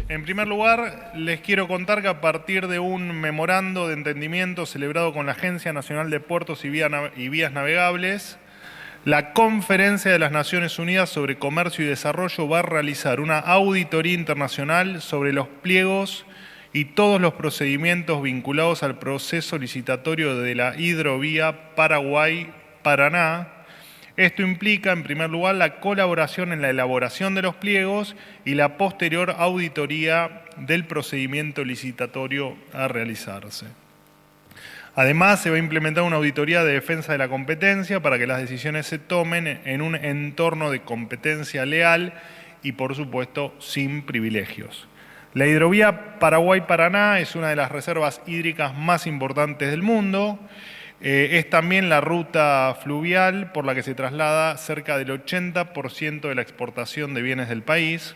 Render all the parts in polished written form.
En primer lugar, les quiero contar que a partir de un memorando de entendimiento celebrado con la Agencia Nacional de Puertos y Vías Navegables, la Conferencia de las Naciones Unidas sobre Comercio y Desarrollo va a realizar una auditoría internacional sobre los pliegos y todos los procedimientos vinculados al proceso licitatorio de la hidrovía Paraguay-Paraná. Esto implica, en primer lugar, la colaboración en la elaboración de los pliegos y la posterior auditoría del procedimiento licitatorio a realizarse. Además, se va a implementar una auditoría de defensa de la competencia para que las decisiones se tomen en un entorno de competencia leal y, por supuesto, sin privilegios. La hidrovía Paraguay-Paraná es una de las reservas hídricas más importantes del mundo. Es también la ruta fluvial por la que se traslada cerca del 80% de la exportación de bienes del país.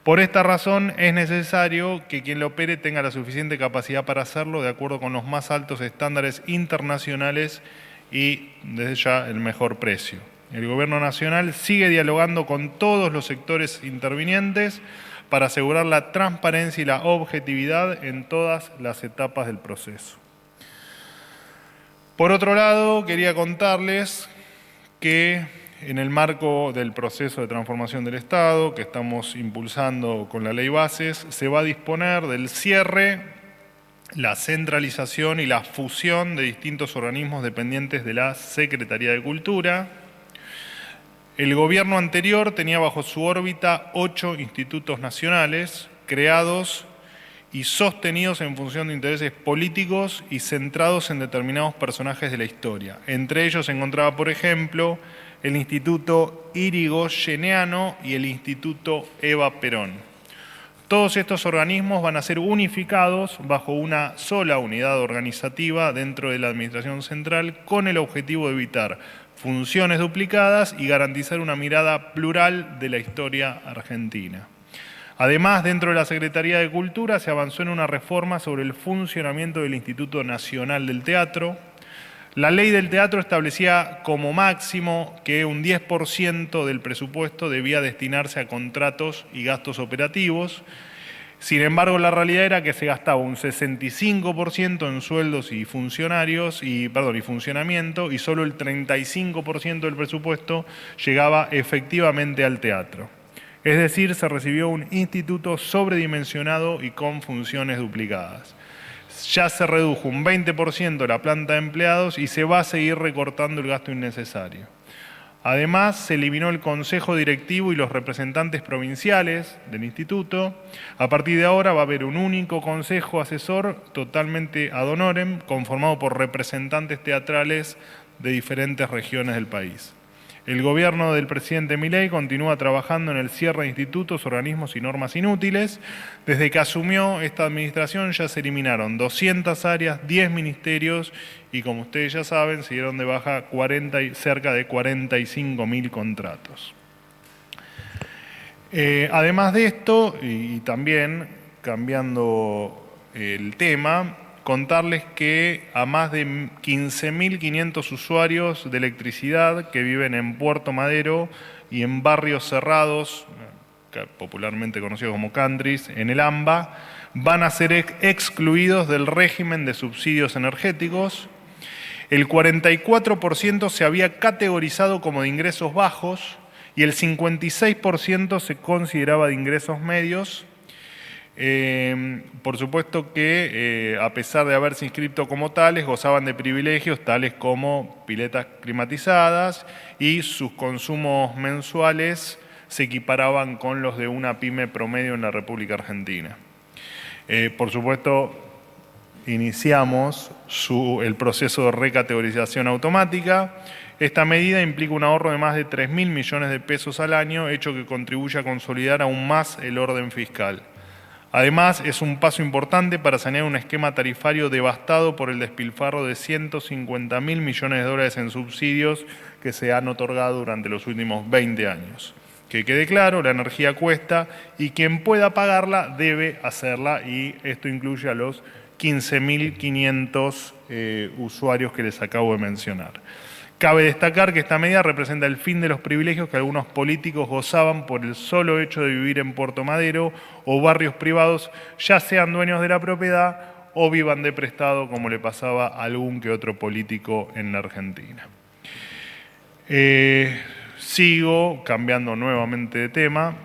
Por esta razón es necesario que quien lo opere tenga la suficiente capacidad para hacerlo de acuerdo con los más altos estándares internacionales y desde ya el mejor precio. El Gobierno Nacional sigue dialogando con todos los sectores intervinientes para asegurar la transparencia y la objetividad en todas las etapas del proceso. Por otro lado, quería contarles que en el marco del proceso de transformación del Estado que estamos impulsando con la Ley Bases, se va a disponer del cierre, la centralización y la fusión de distintos organismos dependientes de la Secretaría de Cultura. El gobierno anterior tenía bajo su órbita 8 institutos nacionales creados y sostenidos en función de intereses políticos y centrados en determinados personajes de la historia. Entre ellos se encontraba, por ejemplo, el Instituto Irigoyeniano y el Instituto Eva Perón. Todos estos organismos van a ser unificados bajo una sola unidad organizativa dentro de la Administración Central con el objetivo de evitar funciones duplicadas y garantizar una mirada plural de la historia argentina. Además, dentro de la Secretaría de Cultura se avanzó en una reforma sobre el funcionamiento del Instituto Nacional del Teatro. La ley del teatro establecía como máximo que un 10% del presupuesto debía destinarse a contratos y gastos operativos. Sin embargo, la realidad era que se gastaba un 65% en sueldos y funcionamiento y solo el 35% del presupuesto llegaba efectivamente al teatro. Es decir, se recibió un instituto sobredimensionado y con funciones duplicadas. Ya se redujo un 20% la planta de empleados y se va a seguir recortando el gasto innecesario. Además, se eliminó el consejo directivo y los representantes provinciales del instituto. A partir de ahora va a haber un único consejo asesor totalmente ad honorem, conformado por representantes teatrales de diferentes regiones del país. El gobierno del presidente Milei continúa trabajando en el cierre de institutos, organismos y normas inútiles. Desde que asumió esta administración ya se eliminaron 200 áreas, 10 ministerios y, como ustedes ya saben, se dieron de baja cerca de 45.000 contratos. Además de esto, y también cambiando el tema, contarles que a más de 15.500 usuarios de electricidad que viven en Puerto Madero y en barrios cerrados, popularmente conocidos como countries, en el AMBA, van a ser excluidos del régimen de subsidios energéticos. El 44% se había categorizado como de ingresos bajos y el 56% se consideraba de ingresos medios. Por supuesto que a pesar de haberse inscrito como tales, gozaban de privilegios tales como piletas climatizadas y sus consumos mensuales se equiparaban con los de una pyme promedio en la República Argentina. Por supuesto, iniciamos el proceso de recategorización automática. Esta medida implica un ahorro de más de 3.000 millones de pesos al año, hecho que contribuye a consolidar aún más el orden fiscal. Además, es un paso importante para sanear un esquema tarifario devastado por el despilfarro de 150.000 millones de dólares en subsidios que se han otorgado durante los últimos 20 años. Que quede claro, la energía cuesta y quien pueda pagarla debe hacerla, y esto incluye a los 15.500 usuarios que les acabo de mencionar. Cabe destacar que esta medida representa el fin de los privilegios que algunos políticos gozaban por el solo hecho de vivir en Puerto Madero o barrios privados, ya sean dueños de la propiedad o vivan de prestado, como le pasaba a algún que otro político en la Argentina. Sigo cambiando nuevamente de tema.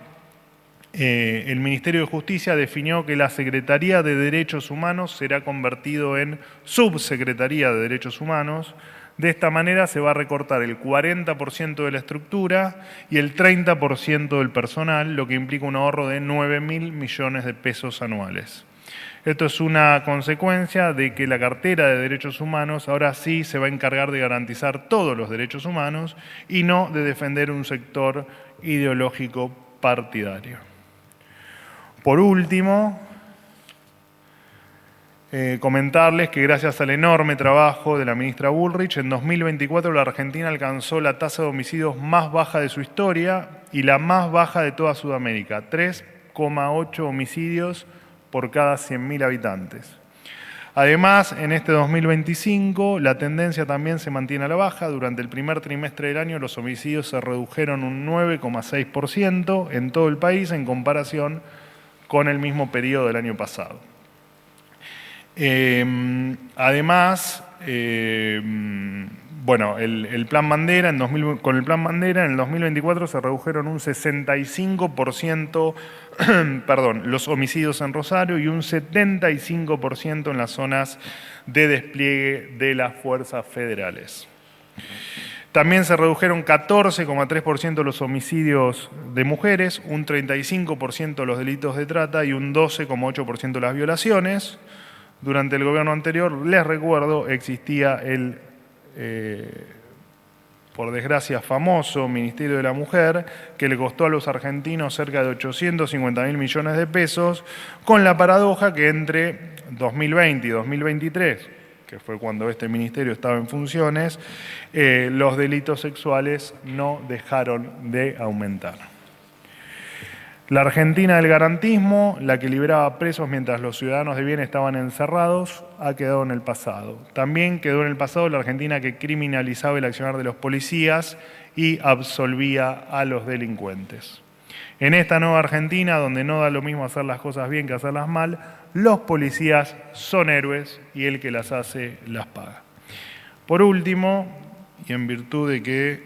El Ministerio de Justicia definió que la Secretaría de Derechos Humanos será convertido en Subsecretaría de Derechos Humanos. De esta manera se va a recortar el 40% de la estructura y el 30% del personal, lo que implica un ahorro de 9.000 millones de pesos anuales. Esto es una consecuencia de que la cartera de derechos humanos ahora sí se va a encargar de garantizar todos los derechos humanos y no de defender un sector ideológico partidario. Por último, comentarles que gracias al enorme trabajo de la ministra Bullrich, en 2024 la Argentina alcanzó la tasa de homicidios más baja de su historia y la más baja de toda Sudamérica, 3,8 homicidios por cada 100.000 habitantes. Además, en este 2025 la tendencia también se mantiene a la baja. Durante el primer trimestre del año los homicidios se redujeron un 9,6% en todo el país en comparación con el mismo periodo del año pasado. Además, bueno, el Plan Bandera, con el Plan Bandera en el 2024 se redujeron un 65% los homicidios en Rosario y un 75% en las zonas de despliegue de las fuerzas federales. También se redujeron 14,3% los homicidios de mujeres, un 35% los delitos de trata y un 12,8% las violaciones. Durante el gobierno anterior, les recuerdo, existía el, por desgracia, famoso Ministerio de la Mujer, que le costó a los argentinos cerca de 850.000 millones de pesos, con la paradoja que entre 2020 y 2023, que fue cuando este ministerio estaba en funciones, los delitos sexuales no dejaron de aumentar. La Argentina del garantismo, la que liberaba presos mientras los ciudadanos de bien estaban encerrados, ha quedado en el pasado. También quedó en el pasado la Argentina que criminalizaba el accionar de los policías y absolvía a los delincuentes. En esta nueva Argentina, donde no da lo mismo hacer las cosas bien que hacerlas mal, los policías son héroes y el que las hace las paga. Por último, y en virtud de que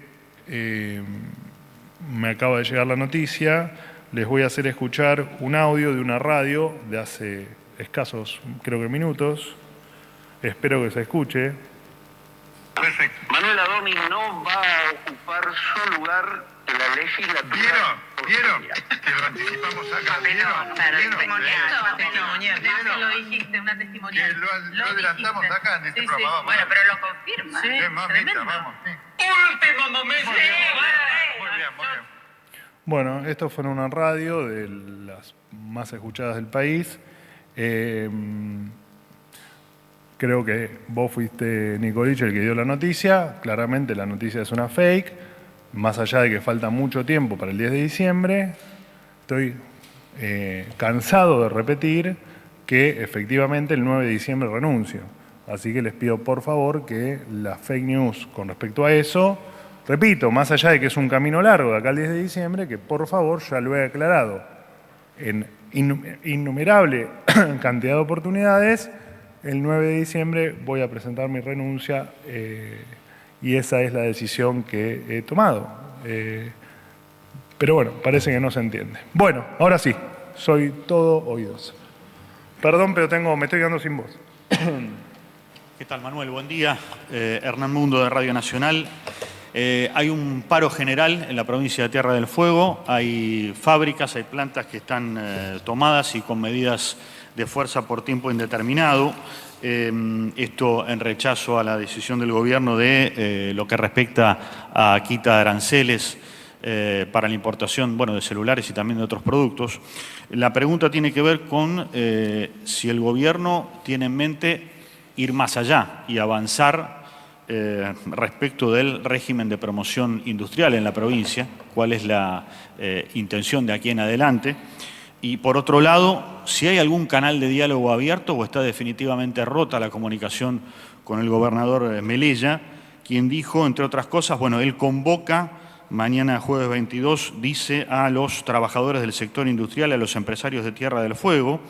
me acaba de llegar la noticia, les voy a hacer escuchar un audio de una radio de hace escasos, creo que minutos. Espero que se escuche. Perfecto. Manuel Adorni no va a ocupar su lugar en la legislatura. ¿Vieron? Que lo anticipamos acá. ¿Vieron? Ya lo dijiste, una testimonial. Que lo adelantamos acá en este programa. Bueno, pero lo confirma. Sí, mamita, vamos. Sí. Último momento. Muy bien. Bueno, esto fue en una radio de las más escuchadas del país. Creo que vos fuiste, Nicolich, el que dio la noticia. Claramente la noticia es una fake. Más allá de que falta mucho tiempo para el 10 de diciembre, estoy cansado de repetir que efectivamente el 9 de diciembre renuncio. Así que les pido por favor que las fake news con respecto a eso, repito, más allá de que es un camino largo de acá al 10 de diciembre, que por favor ya lo he aclarado en innumerable cantidad de oportunidades, el 9 de diciembre voy a presentar mi renuncia y esa es la decisión que he tomado. Pero bueno, parece que no se entiende. Bueno, ahora sí, soy todo oídos. Perdón, pero me estoy quedando sin voz. ¿Qué tal, Manuel? Buen día. Hernán Mundo de Radio Nacional. Hay un paro general en la provincia de Tierra del Fuego. Hay fábricas, hay plantas que están tomadas y con medidas de fuerza por tiempo indeterminado. Esto en rechazo a la decisión del gobierno de lo que respecta a quita de aranceles para la importación, de celulares y también de otros productos. La pregunta tiene que ver con si el gobierno tiene en mente ir más allá y avanzar respecto del régimen de promoción industrial en la provincia, cuál es la intención de aquí en adelante. Y por otro lado, si hay algún canal de diálogo abierto o está definitivamente rota la comunicación con el gobernador Melella quien dijo, entre otras cosas, bueno, él convoca mañana jueves 22, dice a los trabajadores del sector industrial, a los empresarios de Tierra del Fuego,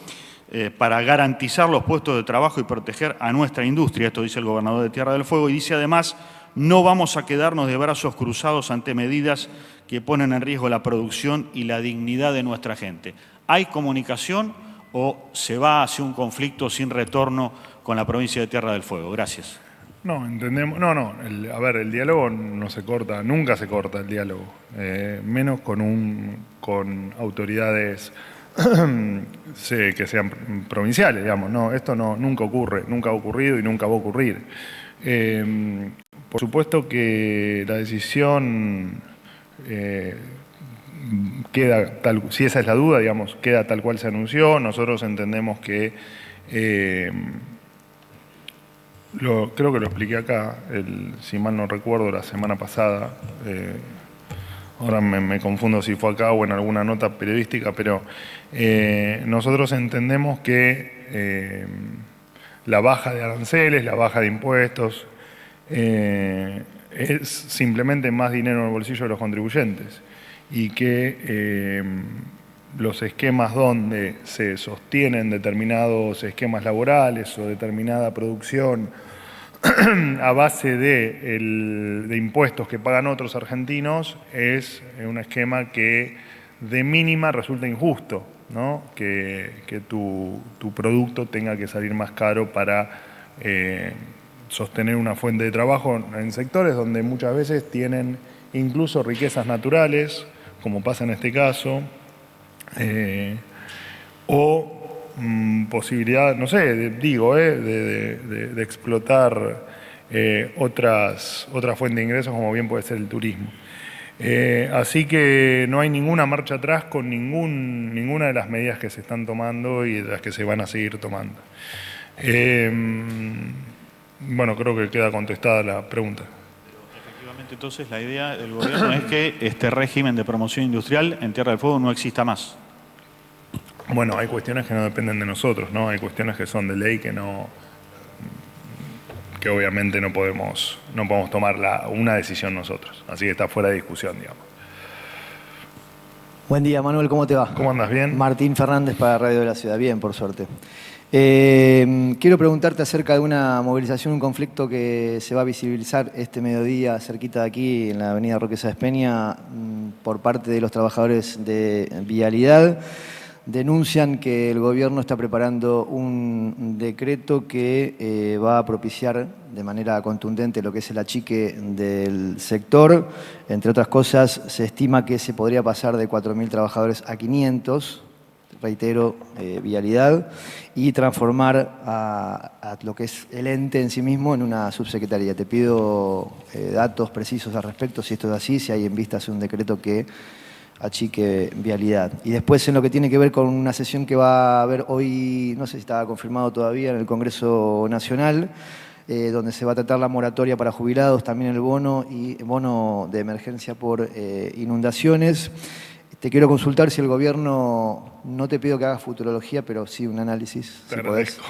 para garantizar los puestos de trabajo y proteger a nuestra industria. Esto dice el gobernador de Tierra del Fuego. Y dice además, no vamos a quedarnos de brazos cruzados ante medidas que ponen en riesgo la producción y la dignidad de nuestra gente. ¿Hay comunicación o se va hacia un conflicto sin retorno con la provincia de Tierra del Fuego? Gracias. No, entendemos. A ver, el diálogo no se corta, nunca se corta el diálogo, menos con autoridades que sean provinciales, digamos. No, esto nunca ocurre, nunca ha ocurrido y nunca va a ocurrir. Por supuesto que la decisión queda tal, si esa es la duda, digamos, queda tal cual se anunció. Nosotros entendemos que creo que lo expliqué acá, si mal no recuerdo, la semana pasada. Ahora me confundo si fue acá o en alguna nota periodística, pero nosotros entendemos que la baja de aranceles, la baja de impuestos, es simplemente más dinero en el bolsillo de los contribuyentes y que los esquemas donde se sostienen determinados esquemas laborales o determinada producción a base de impuestos que pagan otros argentinos es un esquema que de mínima resulta injusto, ¿no? Que tu producto tenga que salir más caro para sostener una fuente de trabajo en sectores donde muchas veces tienen incluso riquezas naturales, como pasa en este caso, o posibilidad, no sé, de explotar otras fuentes de ingresos, como bien puede ser el turismo. Así que no hay ninguna marcha atrás con ninguna de las medidas que se están tomando y de las que se van a seguir tomando. Bueno, creo que queda contestada la pregunta. Efectivamente, entonces, la idea del gobierno es que este régimen de promoción industrial en Tierra del Fuego no exista más. Bueno, hay cuestiones que no dependen de nosotros, ¿no? Hay cuestiones que son de ley que obviamente no podemos tomar una decisión nosotros. Así que está fuera de discusión, digamos. Buen día, Manuel, ¿cómo te va? ¿Cómo andas? ¿Bien? Martín Fernández para Radio de la Ciudad. Bien, por suerte. Quiero preguntarte acerca de una movilización, un conflicto que se va a visibilizar este mediodía cerquita de aquí, en la avenida Roque Sáenz Peña, por parte de los trabajadores de Vialidad. Denuncian que el gobierno está preparando un decreto que va a propiciar de manera contundente lo que es el achique del sector. Entre otras cosas, se estima que se podría pasar de 4.000 trabajadores a 500, reitero, Vialidad, y transformar a lo que es el ente en sí mismo en una subsecretaría. Te pido datos precisos al respecto, si esto es así, si hay en vista un decreto que achique Vialidad. Y después, en lo que tiene que ver con una sesión que va a haber hoy, no sé si está confirmado todavía, en el Congreso Nacional, donde se va a tratar la moratoria para jubilados, también el bono de emergencia por inundaciones. Te quiero consultar si el gobierno, no te pido que hagas futurología, pero sí un análisis, Te si agradezco.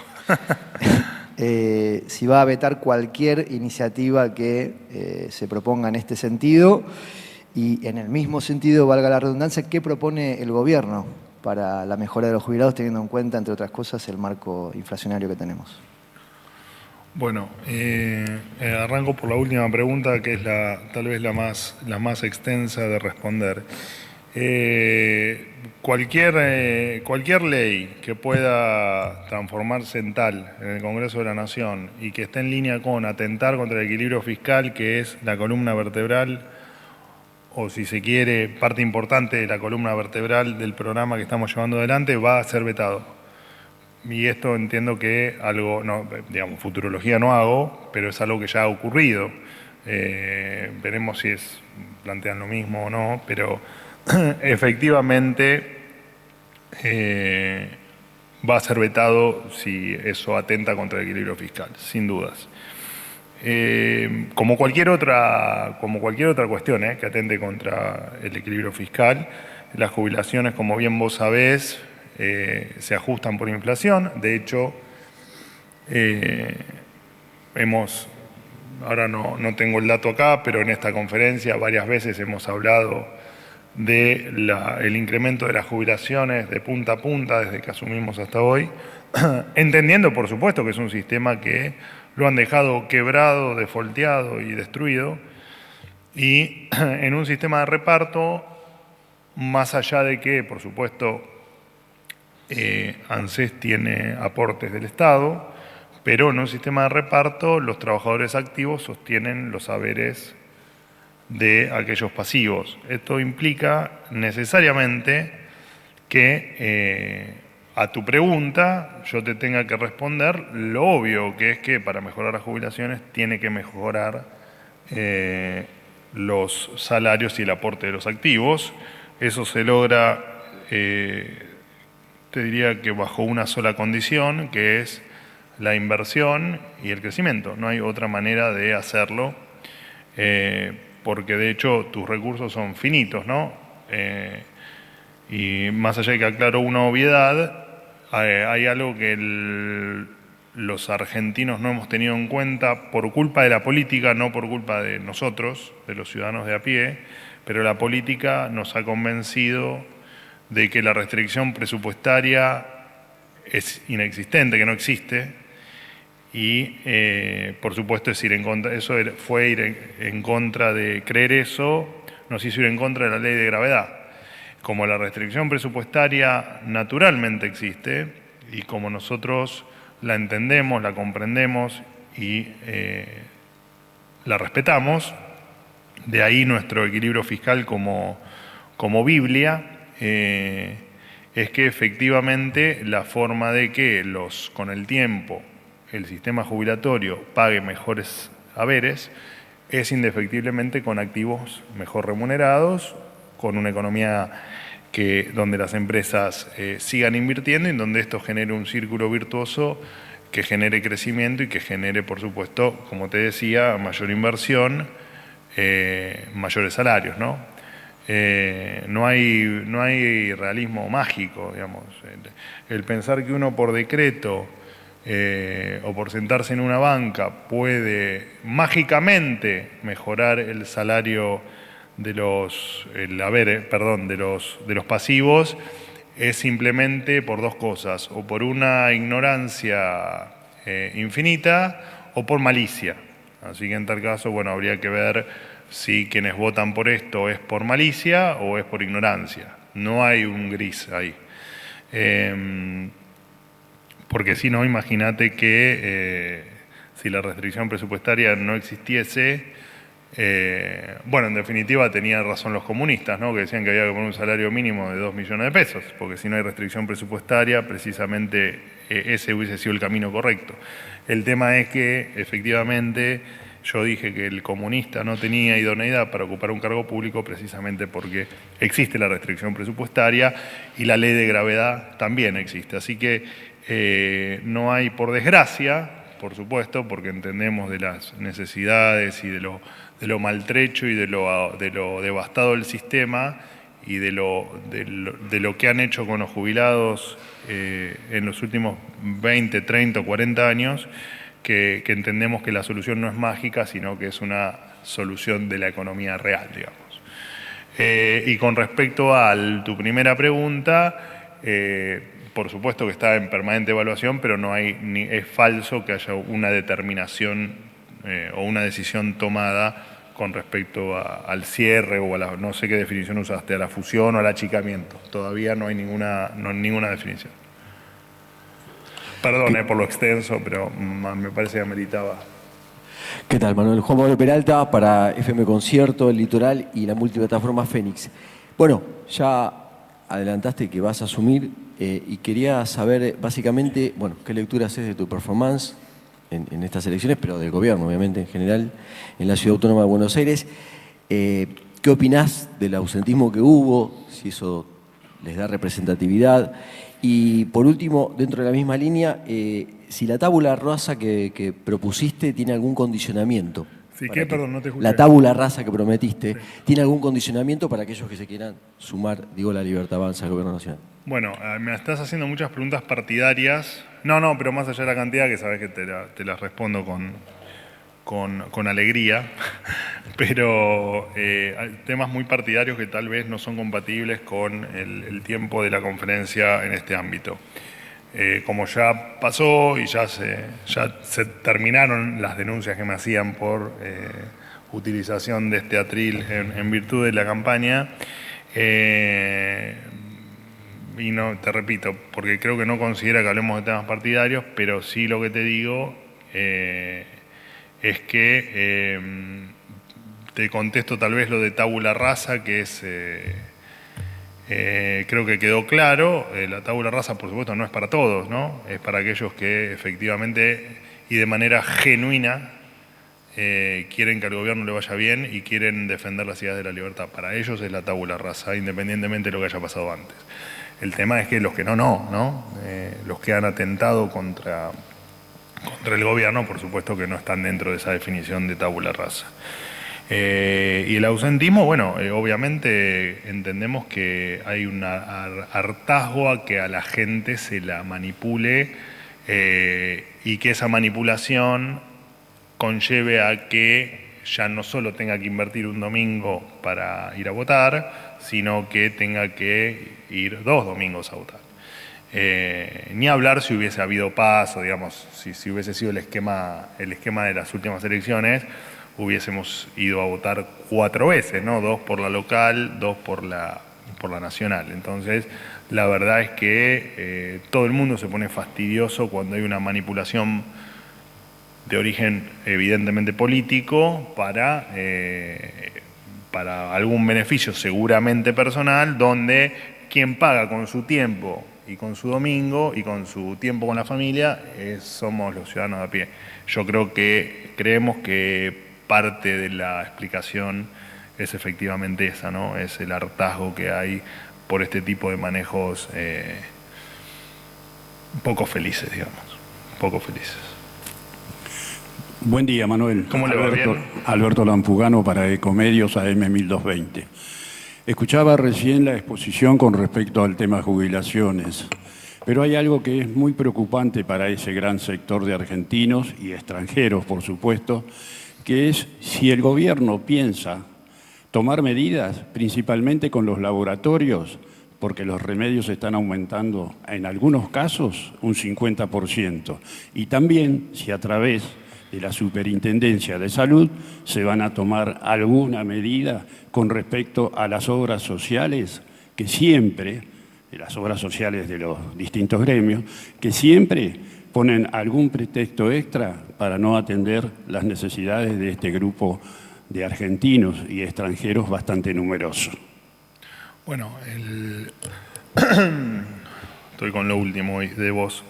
podés. Si va a vetar cualquier iniciativa que se proponga en este sentido. Y en el mismo sentido, valga la redundancia, ¿qué propone el gobierno para la mejora de los jubilados, teniendo en cuenta, entre otras cosas, el marco inflacionario que tenemos? Bueno, arranco por la última pregunta, que es tal vez la más extensa de responder. Cualquier ley que pueda transformarse en tal en el Congreso de la Nación y que esté en línea con atentar contra el equilibrio fiscal, que es la columna vertebral, o si se quiere, parte importante de la columna vertebral del programa que estamos llevando adelante, va a ser vetado. Y esto entiendo que futurología no hago, pero es algo que ya ha ocurrido. Veremos si plantean lo mismo o no, pero efectivamente va a ser vetado si eso atenta contra el equilibrio fiscal, sin dudas. Como cualquier otra cuestión que atente contra el equilibrio fiscal, las jubilaciones, como bien vos sabés, se ajustan por inflación. De hecho, hemos ahora no tengo el dato acá, pero en esta conferencia varias veces hemos hablado del incremento de las jubilaciones de punta a punta desde que asumimos hasta hoy, entendiendo por supuesto que es un sistema que lo han dejado quebrado, defolteado y destruido, y en un sistema de reparto, más allá de que por supuesto ANSES tiene aportes del Estado, pero en un sistema de reparto los trabajadores activos sostienen los saberes de aquellos pasivos. Esto implica necesariamente que a tu pregunta yo te tenga que responder lo obvio, que es que para mejorar las jubilaciones tiene que mejorar los salarios y el aporte de los activos. Eso se logra, te diría que bajo una sola condición, que es la inversión y el crecimiento. No hay otra manera de hacerlo, porque de hecho tus recursos son finitos, ¿no? Y más allá de que aclaro una obviedad, hay algo que los argentinos no hemos tenido en cuenta por culpa de la política, no por culpa de nosotros, de los ciudadanos de a pie, pero la política nos ha convencido de que la restricción presupuestaria es inexistente, que no existe, y por supuesto es ir en contra, eso fue ir en contra de creer eso, nos hizo ir en contra de la ley de gravedad. Como la restricción presupuestaria naturalmente existe, y como nosotros la entendemos, la comprendemos y la respetamos, de ahí nuestro equilibrio fiscal como Biblia, es que efectivamente la forma de que con el tiempo el sistema jubilatorio pague mejores haberes es indefectiblemente con activos mejor remunerados, con una economía donde las empresas sigan invirtiendo y donde esto genere un círculo virtuoso que genere crecimiento y que genere, por supuesto, como te decía, mayor inversión, mayores salarios, ¿no? No hay realismo mágico, digamos. El pensar que uno por decreto o por sentarse en una banca puede mágicamente mejorar el salario de los pasivos es simplemente por dos cosas, o por una ignorancia infinita o por malicia. Así que en tal caso, bueno, habría que ver si quienes votan por esto es por malicia o es por ignorancia. No hay un gris ahí. Porque si no, imagínate que si la restricción presupuestaria no existiese, bueno, en definitiva tenían razón los comunistas, ¿no? Que decían que había que poner un salario mínimo de 2 millones de pesos, porque si no hay restricción presupuestaria, precisamente ese hubiese sido el camino correcto. El tema es que, efectivamente, yo dije que el comunista no tenía idoneidad para ocupar un cargo público precisamente porque existe la restricción presupuestaria y la ley de gravedad también existe. Así que no hay, por desgracia, por supuesto, porque entendemos de las necesidades y de lo maltrecho y de lo devastado del sistema y de lo que han hecho con los jubilados en los últimos 20, 30 o 40 años, que entendemos que la solución no es mágica, sino que es una solución de la economía real, digamos. Y con respecto a tu primera pregunta, por supuesto que está en permanente evaluación, pero es falso que haya una determinación o una decisión tomada con respecto al cierre o no sé qué definición usaste, a la fusión o al achicamiento. Todavía no hay ninguna definición. Perdón por lo extenso, pero me parece que ameritaba. ¿Qué tal, Manuel? Juan Manuel Peralta para FM Concierto, El Litoral y la multiplataforma Fénix. Bueno, ya adelantaste que vas a asumir y quería saber básicamente, bueno, qué lectura haces de tu performance en estas elecciones, pero del gobierno, obviamente, en general, en la Ciudad Autónoma de Buenos Aires. ¿Qué opinás del ausentismo que hubo? Si eso les da representatividad. Y por último, dentro de la misma línea, si la tabula rasa que propusiste tiene algún condicionamiento. ¿Sí qué? Perdón, no te escuché. La tabula rasa que prometiste, sí, ¿tiene algún condicionamiento para aquellos que se quieran sumar, digo, la Libertad Avanza al Gobierno Nacional? Bueno, me estás haciendo muchas preguntas partidarias. No, pero más allá de la cantidad, que sabes que te las respondo con alegría, pero hay temas muy partidarios que tal vez no son compatibles con el tiempo de la conferencia en este ámbito. Como ya pasó y ya se terminaron las denuncias que me hacían por utilización de este atril en virtud de la campaña, y no, te repito, porque creo que no considera que hablemos de temas partidarios, pero sí lo que te digo es que te contesto tal vez lo de tabula rasa, que es, creo que quedó claro. La tabula rasa, por supuesto, no es para todos, ¿no? Es para aquellos que efectivamente y de manera genuina quieren que al gobierno le vaya bien y quieren defender las ideas de la libertad. Para ellos es la tabula rasa, independientemente de lo que haya pasado antes. El tema es que los que no. Los que han atentado contra el gobierno, por supuesto que no están dentro de esa definición de tabula rasa. Y el ausentismo, bueno, obviamente entendemos que hay un hartazgo a que a la gente se la manipule y que esa manipulación conlleve a que ya no solo tenga que invertir un domingo para ir a votar, sino que tenga que ir 2 domingos a votar. Ni hablar si hubiese habido paso, digamos, si hubiese sido el esquema de las últimas elecciones, hubiésemos ido a votar 4 veces, ¿no? 2 por la local, 2 por la nacional. Entonces, la verdad es que todo el mundo se pone fastidioso cuando hay una manipulación de origen evidentemente político para algún beneficio seguramente personal, donde quien paga con su tiempo y con su domingo y con su tiempo con la familia somos los ciudadanos de a pie. Creemos que parte de la explicación es efectivamente esa, ¿no? Es el hartazgo que hay por este tipo de manejos poco felices, digamos, poco felices. Buen día, Manuel. ¿Cómo le va? ¿Bien? Alberto Lampugano para Ecomedios AM 1220. Escuchaba recién la exposición con respecto al tema jubilaciones, pero hay algo que es muy preocupante para ese gran sector de argentinos y extranjeros, por supuesto, que es si el gobierno piensa tomar medidas, principalmente con los laboratorios, porque los remedios están aumentando en algunos casos un 50%, y también si a través de la Superintendencia de Salud se van a tomar alguna medida con respecto a las obras sociales, que siempre, de las obras sociales de los distintos gremios, que siempre ponen algún pretexto extra para no atender las necesidades de este grupo de argentinos y extranjeros bastante numeroso. Bueno, estoy con lo último de vos.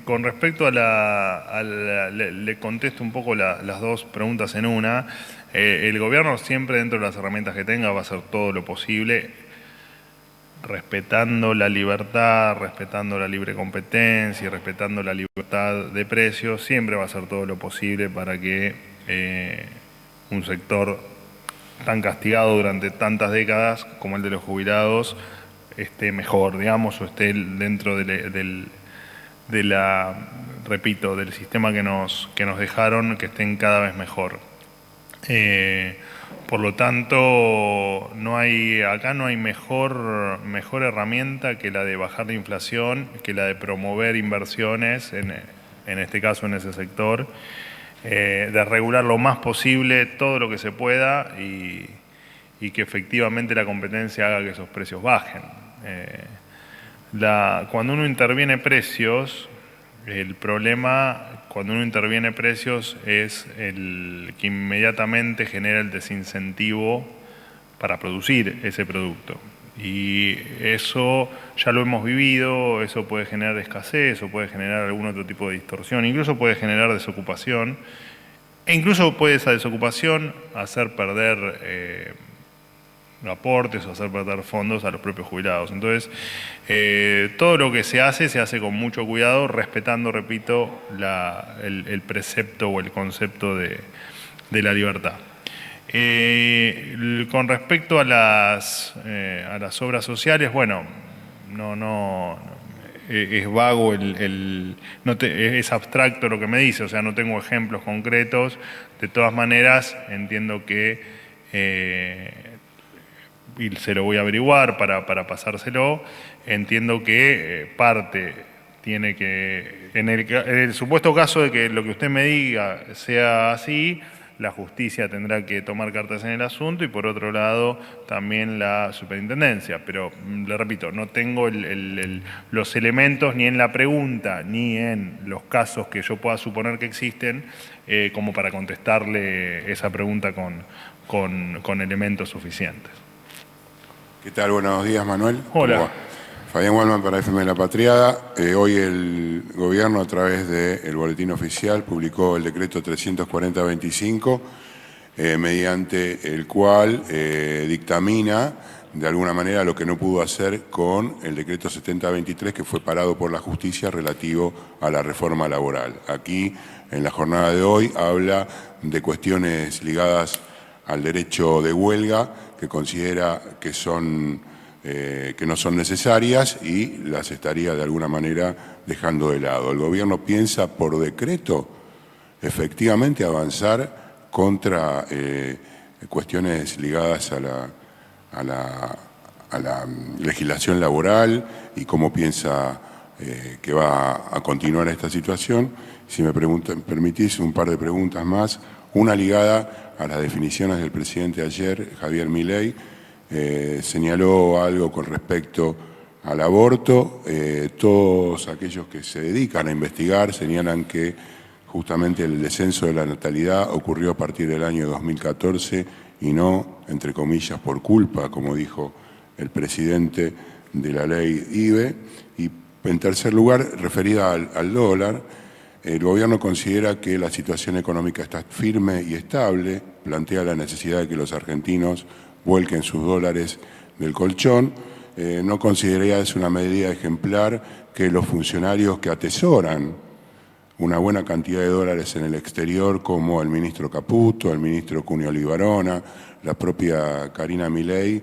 Con respecto le contesto un poco las dos preguntas en una. El gobierno siempre, dentro de las herramientas que tenga, va a hacer todo lo posible, respetando la libertad, respetando la libre competencia y respetando la libertad de precios, siempre va a hacer todo lo posible para que un sector tan castigado durante tantas décadas como el de los jubilados esté mejor, digamos, o esté dentro del sistema que nos dejaron, que estén cada vez mejor. Por lo tanto, acá no hay mejor herramienta que la de bajar la inflación, que la de promover inversiones, en este caso en ese sector, de regular lo más posible todo lo que se pueda y que efectivamente la competencia haga que esos precios bajen. Cuando uno interviene precios, el problema cuando uno interviene precios es el que inmediatamente genera el desincentivo para producir ese producto. Y eso ya lo hemos vivido, eso puede generar escasez, o puede generar algún otro tipo de distorsión, incluso puede generar desocupación, e incluso puede esa desocupación hacer perder aportes o hacer perder fondos a los propios jubilados. Entonces, todo lo que se hace con mucho cuidado, respetando, repito, el precepto o el concepto de la libertad. Con respecto a las obras sociales, bueno, es vago, es abstracto lo que me dice, o sea, no tengo ejemplos concretos. De todas maneras, entiendo que, y se lo voy a averiguar para pasárselo, entiendo que parte tiene que, en el supuesto caso de que lo que usted me diga sea así, la justicia tendrá que tomar cartas en el asunto y por otro lado también la superintendencia. Pero le repito, no tengo los elementos ni en la pregunta ni en los casos que yo pueda suponer que existen como para contestarle esa pregunta con elementos suficientes. ¿Qué tal? Buenos días, Manuel. Hola. Fabián Wallman para FM La Patriada. Hoy el gobierno, a través del boletín oficial, publicó el decreto 340-25, mediante el cual dictamina de alguna manera lo que no pudo hacer con el decreto 70-23, que fue parado por la justicia relativo a la reforma laboral. Aquí, en la jornada de hoy, habla de cuestiones ligadas al derecho de huelga, que considera que no son necesarias y las estaría de alguna manera dejando de lado. El gobierno piensa por decreto efectivamente avanzar contra cuestiones ligadas a la legislación laboral y cómo piensa que va a continuar esta situación. Si me permitís un par de preguntas más, una ligada a las definiciones del presidente ayer, Javier Milei. Señaló algo con respecto al aborto. Todos aquellos que se dedican a investigar señalan que justamente el descenso de la natalidad ocurrió a partir del año 2014 y no, entre comillas, por culpa, como dijo el presidente, de la ley IBE. Y en tercer lugar, referida al dólar, el gobierno considera que la situación económica está firme y estable, plantea la necesidad de que los argentinos vuelquen sus dólares del colchón. No consideraría es una medida ejemplar que los funcionarios que atesoran una buena cantidad de dólares en el exterior, como el ministro Caputo, el ministro Cunio Libarona, la propia Karina Milei,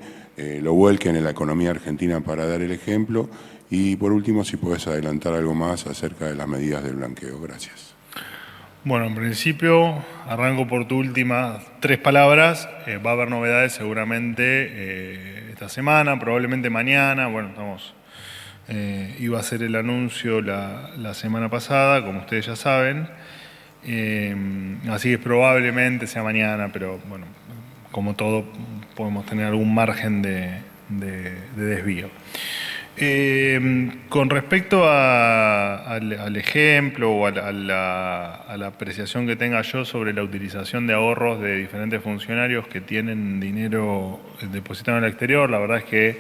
lo vuelquen en la economía argentina para dar el ejemplo. Y por último, si podés adelantar algo más acerca de las medidas del blanqueo. Gracias. Bueno, en principio, arranco por tu últimas 3 palabras. Va a haber novedades seguramente esta semana, probablemente mañana. Bueno, iba a ser el anuncio la semana pasada, como ustedes ya saben. Así que probablemente sea mañana, pero bueno, como todo, podemos tener algún margen de desvío. Con respecto al ejemplo o a la apreciación que tenga yo sobre la utilización de ahorros de diferentes funcionarios que tienen dinero depositado en el exterior, la verdad es que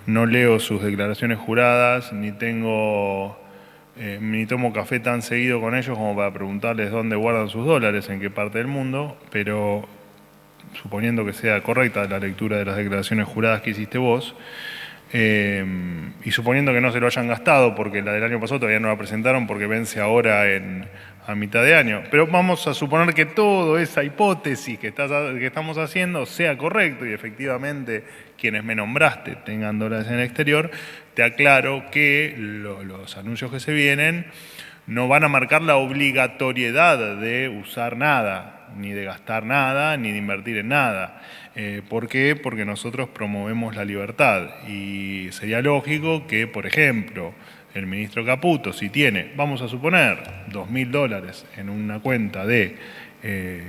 no leo sus declaraciones juradas, ni tomo café tan seguido con ellos como para preguntarles dónde guardan sus dólares, en qué parte del mundo, pero suponiendo que sea correcta la lectura de las declaraciones juradas que hiciste vos, y suponiendo que no se lo hayan gastado, porque la del año pasado todavía no la presentaron porque vence ahora a mitad de año, pero vamos a suponer que toda esa hipótesis que estamos haciendo sea correcto y efectivamente quienes me nombraste tengan dólares en el exterior, te aclaro que los anuncios que se vienen no van a marcar la obligatoriedad de usar nada, ni de gastar nada, ni de invertir en nada. ¿Por qué? Porque nosotros promovemos la libertad y sería lógico que, por ejemplo, el ministro Caputo, si tiene, vamos a suponer, $2.000 en una cuenta de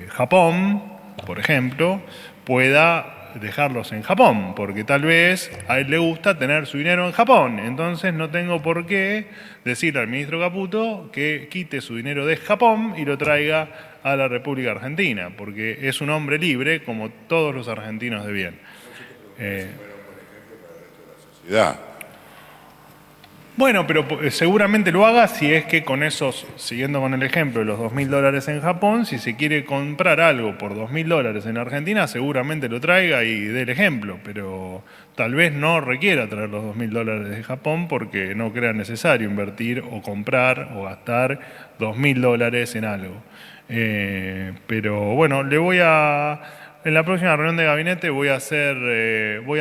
Japón, por ejemplo, pueda dejarlos en Japón, porque tal vez a él le gusta tener su dinero en Japón. Entonces no tengo por qué decirle al ministro Caputo que quite su dinero de Japón y lo traiga a la República Argentina, porque es un hombre libre como todos los argentinos de bien. Bueno, pero seguramente lo haga si es que con esos, siguiendo con el ejemplo de los $2.000 en Japón, si se quiere comprar algo por $2.000 en Argentina, seguramente lo traiga y dé el ejemplo, pero tal vez no requiera traer los $2.000 de Japón porque no crea necesario invertir o comprar o gastar $2.000 en algo. Pero bueno, le voy a En la próxima reunión de gabinete voy a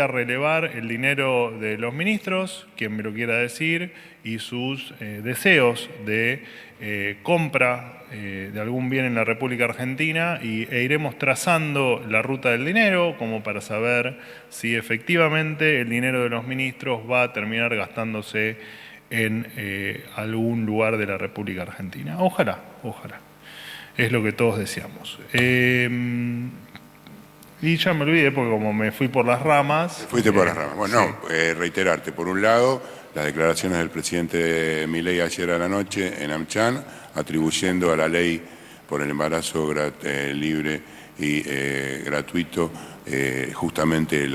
relevar el dinero de los ministros, quien me lo quiera decir, y sus deseos de compra de algún bien en la República Argentina e iremos trazando la ruta del dinero como para saber si efectivamente el dinero de los ministros va a terminar gastándose en algún lugar de la República Argentina. Ojalá, ojalá. Es lo que todos deseamos. Y ya me olvidé porque como me fui por las ramas... Fuiste por las ramas. Bueno, sí. Reiterarte, por un lado, las declaraciones del presidente Milei ayer a la noche en AmCham, atribuyendo a la ley por el embarazo libre y gratuito justamente el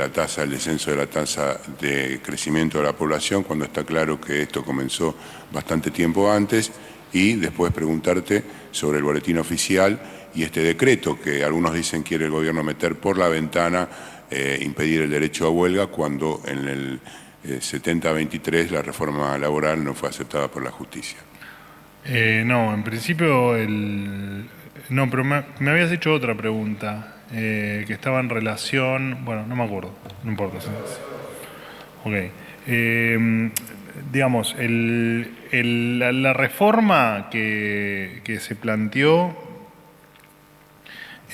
descenso de la tasa de crecimiento de la población, cuando está claro que esto comenzó bastante tiempo antes, y después preguntarte sobre el boletín oficial y este decreto que algunos dicen quiere el gobierno meter por la ventana, impedir el derecho a huelga, cuando en el 70-23 la reforma laboral no fue aceptada por la justicia. No, en principio no, pero me habías hecho otra pregunta que estaba en relación, bueno, no me acuerdo, no importa. Ok. Digamos, la reforma que se planteó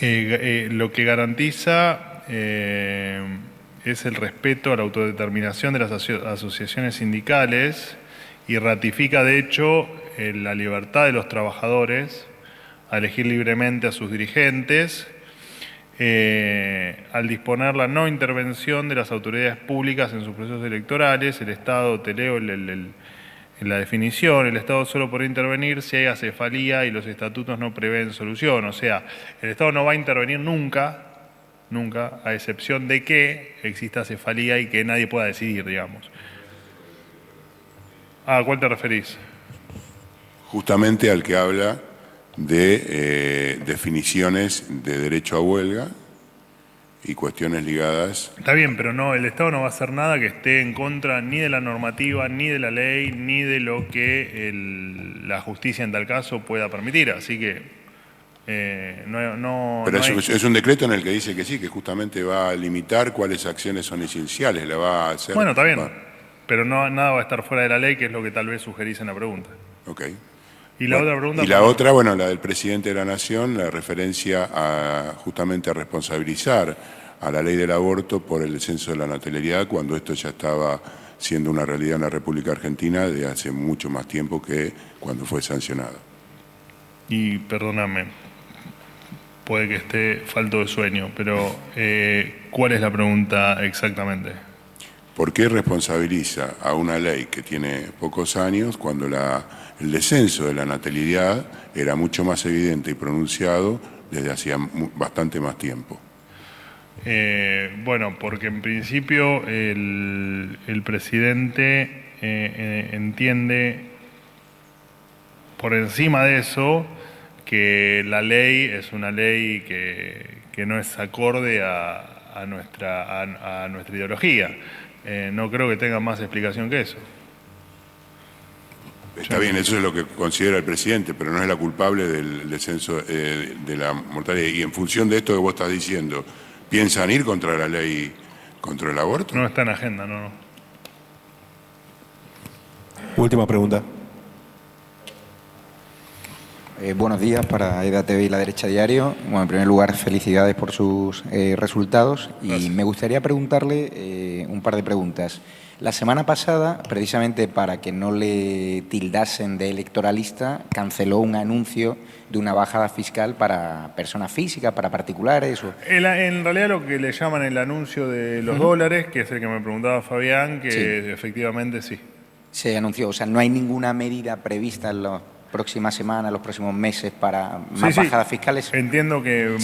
lo que garantiza es el respeto a la autodeterminación de las asociaciones sindicales y ratifica, de hecho, la libertad de los trabajadores a elegir libremente a sus dirigentes, al disponer la no intervención de las autoridades públicas en sus procesos electorales. El Estado, te leo en la definición, el Estado solo podrá intervenir si hay acefalía y los estatutos no prevén solución. O sea, el Estado no va a intervenir nunca, a excepción de que exista acefalía y que nadie pueda decidir, digamos. ¿A cuál te referís? Justamente al que habla de definiciones de derecho a huelga y cuestiones ligadas. Está bien, pero no, el Estado no va a hacer nada que esté en contra ni de la normativa, ni de la ley, ni de lo que la justicia en tal caso pueda permitir. Así que no. Pero no es un decreto en el que dice que sí, que justamente va a limitar cuáles acciones son esenciales, la va a hacer. Bueno, está bien, pero nada va a estar fuera de la ley, que es lo que tal vez sugerís en la pregunta. Ok. Y la otra pregunta. Y la otra, bueno, la del presidente de la Nación, la referencia justamente a responsabilizar a la ley del aborto por el descenso de la natalidad, cuando esto ya estaba siendo una realidad en la República Argentina de hace mucho más tiempo que cuando fue sancionado. Y perdóname, puede que esté falto de sueño, pero ¿cuál es la pregunta exactamente? ¿Por qué responsabiliza a una ley que tiene pocos años cuando el descenso de la natalidad era mucho más evidente y pronunciado desde hacía bastante más tiempo? Bueno, porque en principio el presidente entiende por encima de eso que la ley es una ley que no es acorde a nuestra ideología. No creo que tenga más explicación que eso. Está bien, eso es lo que considera el presidente, pero no es la culpable del descenso de la mortalidad. Y en función de esto que vos estás diciendo, ¿piensan ir contra la ley contra el aborto? No está en agenda, no. Última pregunta. Buenos días para EDATV y La Derecha Diario. Bueno, en primer lugar, felicidades por sus resultados. Y me gustaría preguntarle un par de preguntas. La semana pasada, precisamente para que no le tildasen de electoralista, canceló un anuncio de una bajada fiscal para personas físicas, para particulares. En realidad lo que le llaman el anuncio de los dólares, que es el que me preguntaba Fabián, que sí, efectivamente sí. Se anunció, o sea, no hay ninguna medida prevista en las próximas semanas, los próximos meses para más bajadas fiscales. Entiendo que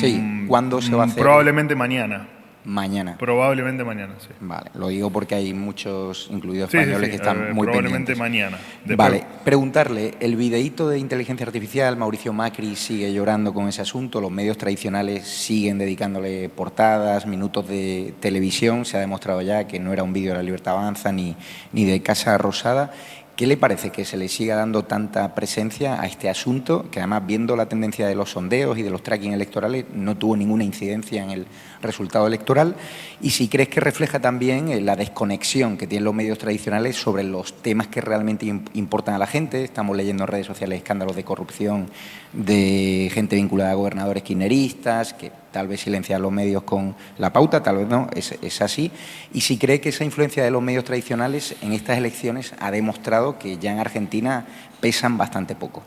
¿cuándo se va a hacer? Probablemente mañana. Mañana. Probablemente mañana, sí. Vale, lo digo porque hay muchos, incluidos españoles, que están muy probablemente pendientes. Mañana. Vale, preguntarle, el videíto de inteligencia artificial, Mauricio Macri sigue llorando con ese asunto, los medios tradicionales siguen dedicándole portadas, minutos de televisión, se ha demostrado ya que no era un vídeo de La Libertad Avanza ni de Casa Rosada. ¿Qué le parece que se le siga dando tanta presencia a este asunto, que además, viendo la tendencia de los sondeos y de los tracking electorales, no tuvo ninguna incidencia en el resultado electoral? Y si crees que refleja también la desconexión que tienen los medios tradicionales sobre los temas que realmente importan a la gente. Estamos leyendo en redes sociales escándalos de corrupción de gente vinculada a gobernadores kirchneristas, que tal vez silencian los medios con la pauta, tal vez no, es así. Y si cree que esa influencia de los medios tradicionales en estas elecciones ha demostrado que ya en Argentina pesan bastante poco.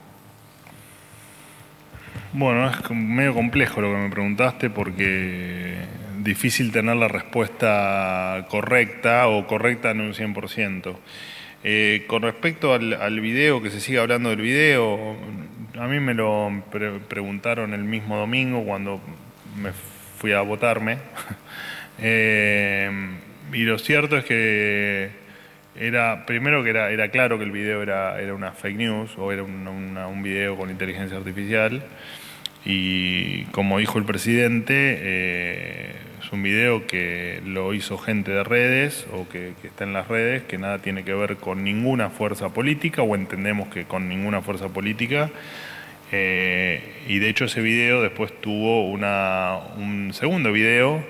Bueno, es medio complejo lo que me preguntaste porque es difícil tener la respuesta correcta o correcta en un 100%. Con respecto al video, que se sigue hablando del video, a mí me lo preguntaron el mismo domingo cuando me fui a votarme. Y lo cierto es que primero que era claro que el video era una fake news o era un video con inteligencia artificial. Y como dijo el presidente, es un video que lo hizo gente de redes o que está en las redes, que nada tiene que ver con ninguna fuerza política, o entendemos que con ninguna fuerza política. Y de hecho ese video después tuvo un segundo video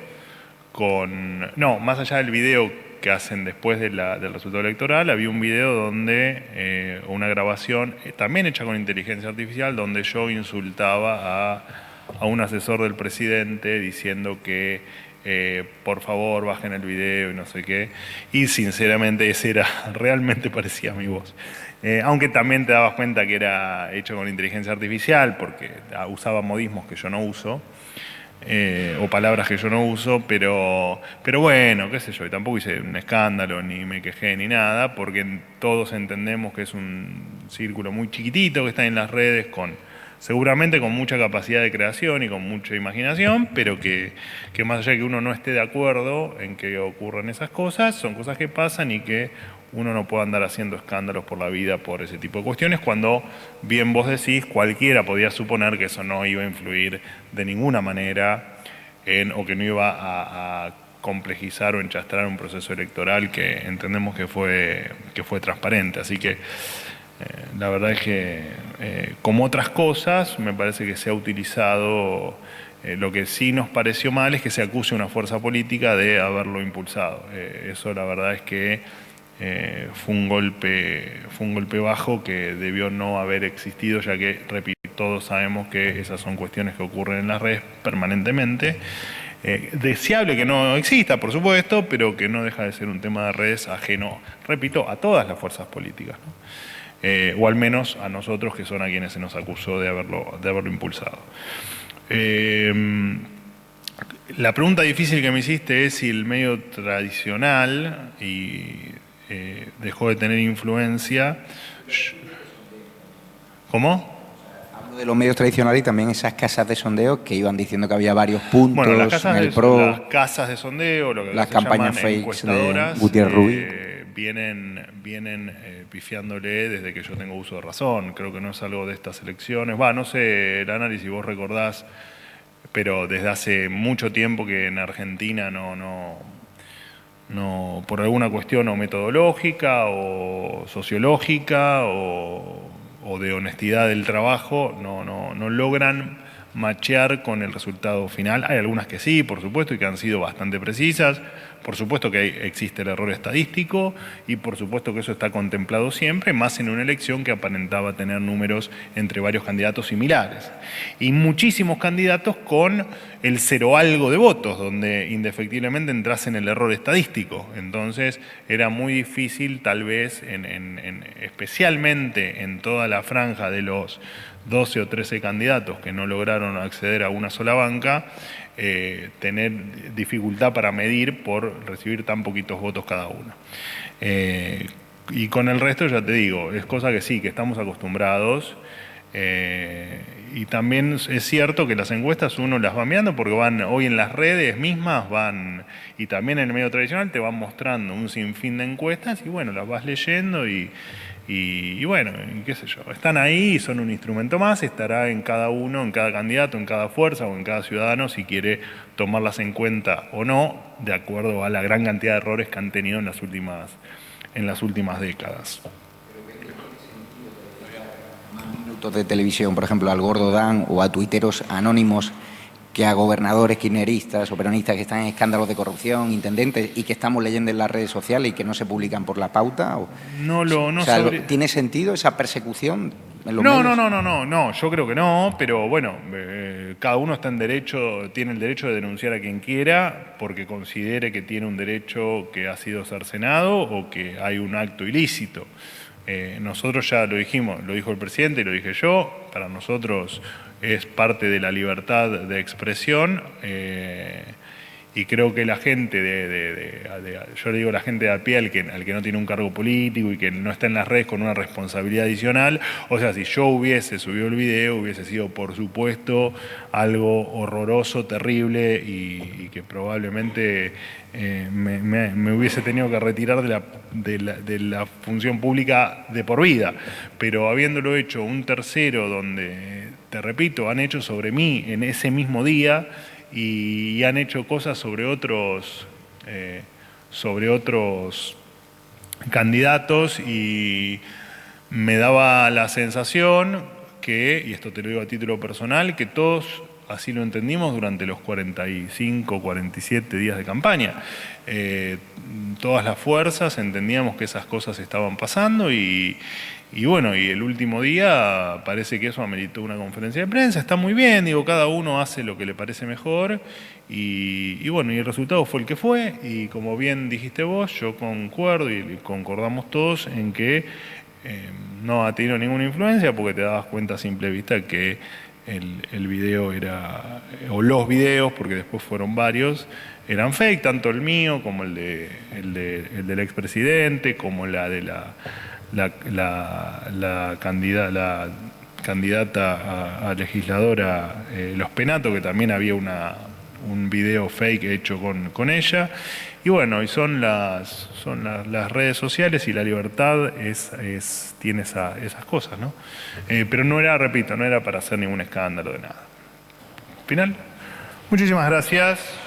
más allá del video que hacen después del resultado electoral, había un video donde, una grabación, también hecha con inteligencia artificial, donde yo insultaba a un asesor del presidente diciendo que por favor bajen el video y no sé qué, y sinceramente realmente parecía mi voz. Aunque también te dabas cuenta que era hecho con inteligencia artificial, porque usaba modismos que yo no uso, o palabras que yo no uso, pero bueno, qué sé yo, y tampoco hice un escándalo, ni me quejé, ni nada, porque todos entendemos que es un círculo muy chiquitito que está en las redes, seguramente con mucha capacidad de creación y con mucha imaginación, pero que más allá de que uno no esté de acuerdo en que ocurran esas cosas, son cosas que pasan y que uno no puede andar haciendo escándalos por la vida por ese tipo de cuestiones, cuando bien vos decís, cualquiera podía suponer que eso no iba a influir de ninguna manera o que no iba a complejizar o enchastrar un proceso electoral que entendemos que fue transparente. Así que la verdad es que, como otras cosas, me parece que se ha utilizado. Lo que sí nos pareció mal es que se acuse a una fuerza política de haberlo impulsado. Eso la verdad es que fue un golpe bajo que debió no haber existido, ya que, repito, todos sabemos que esas son cuestiones que ocurren en las redes permanentemente. Deseable que no exista, por supuesto, pero que no deja de ser un tema de redes ajeno, repito, a todas las fuerzas políticas, ¿no? O al menos a nosotros, que son a quienes se nos acusó de haberlo impulsado. La pregunta difícil que me hiciste es si el medio tradicional dejó de tener influencia. ¿Cómo? Hablo de los medios tradicionales y también esas casas de sondeo que iban diciendo que había varios puntos, bueno, las casas en el PRO, las casas de sondeo, lo que las se campañas llaman fakes encuestadoras, de Gutiérrez Rubí. Vienen pifiándole desde que yo tengo uso de razón. Creo que no es algo de estas elecciones. No sé el análisis, vos recordás, pero desde hace mucho tiempo que en Argentina no, por alguna cuestión o metodológica o sociológica o de honestidad del trabajo, no logran machear con el resultado final. Hay algunas que sí, por supuesto, y que han sido bastante precisas. Por supuesto que existe el error estadístico y por supuesto que eso está contemplado siempre, más en una elección que aparentaba tener números entre varios candidatos similares. Y muchísimos candidatos con el cero algo de votos, donde indefectiblemente entras en el error estadístico. Entonces era muy difícil, tal vez, especialmente en toda la franja de los 12 o 13 candidatos que no lograron acceder a una sola banca, tener dificultad para medir por recibir tan poquitos votos cada uno. Y con el resto, ya te digo, es cosa que sí, que estamos acostumbrados. Y también es cierto que las encuestas uno las va mirando porque van hoy en las redes mismas, y también en el medio tradicional te van mostrando un sinfín de encuestas y bueno, las vas leyendo y bueno, qué sé yo, están ahí y son un instrumento más, estará en cada uno, en cada candidato, en cada fuerza o en cada ciudadano si quiere tomarlas en cuenta o no, de acuerdo a la gran cantidad de errores que han tenido en las últimas décadas. productos de televisión, por ejemplo, al Gordo Dan o a tuiteros anónimos, que a gobernadores kirchneristas o peronistas que están en escándalos de corrupción, intendentes, y que estamos leyendo en las redes sociales y que no se publican por la pauta? ¿Tiene sentido esa persecución en los medios? No, yo creo que no, pero bueno, cada uno tiene el derecho de denunciar a quien quiera porque considere que tiene un derecho que ha sido cercenado o que hay un acto ilícito. Nosotros ya lo dijimos, lo dijo el presidente y lo dije yo, para nosotros es parte de la libertad de expresión y creo que la gente yo le digo la gente de a pie al que no tiene un cargo político y que no está en las redes con una responsabilidad adicional, o sea, si yo hubiese subido el video hubiese sido por supuesto algo horroroso, terrible y que probablemente me hubiese tenido que retirar de la función pública de por vida, pero habiéndolo hecho un tercero donde, te repito, han hecho sobre mí en ese mismo día y han hecho cosas sobre otros candidatos y me daba la sensación que, y esto te lo digo a título personal, que todos así lo entendimos durante los 45, 47 días de campaña. Todas las fuerzas entendíamos que esas cosas estaban pasando y bueno, y el último día parece que eso ameritó una conferencia de prensa. Está muy bien, digo, cada uno hace lo que le parece mejor y bueno, y el resultado fue el que fue y como bien dijiste vos, yo concuerdo y concordamos todos en que no ha tenido ninguna influencia porque te dabas cuenta a simple vista que el video era, o los videos, porque después fueron varios, eran fake, tanto el mío como el del expresidente, como la de la candidata a legisladora Los Penato, que también había un video fake hecho con ella. Y bueno, y son las redes sociales y la libertad tiene esas cosas, ¿no? Pero no era, repito, no era para hacer ningún escándalo de nada. Final. Muchísimas gracias.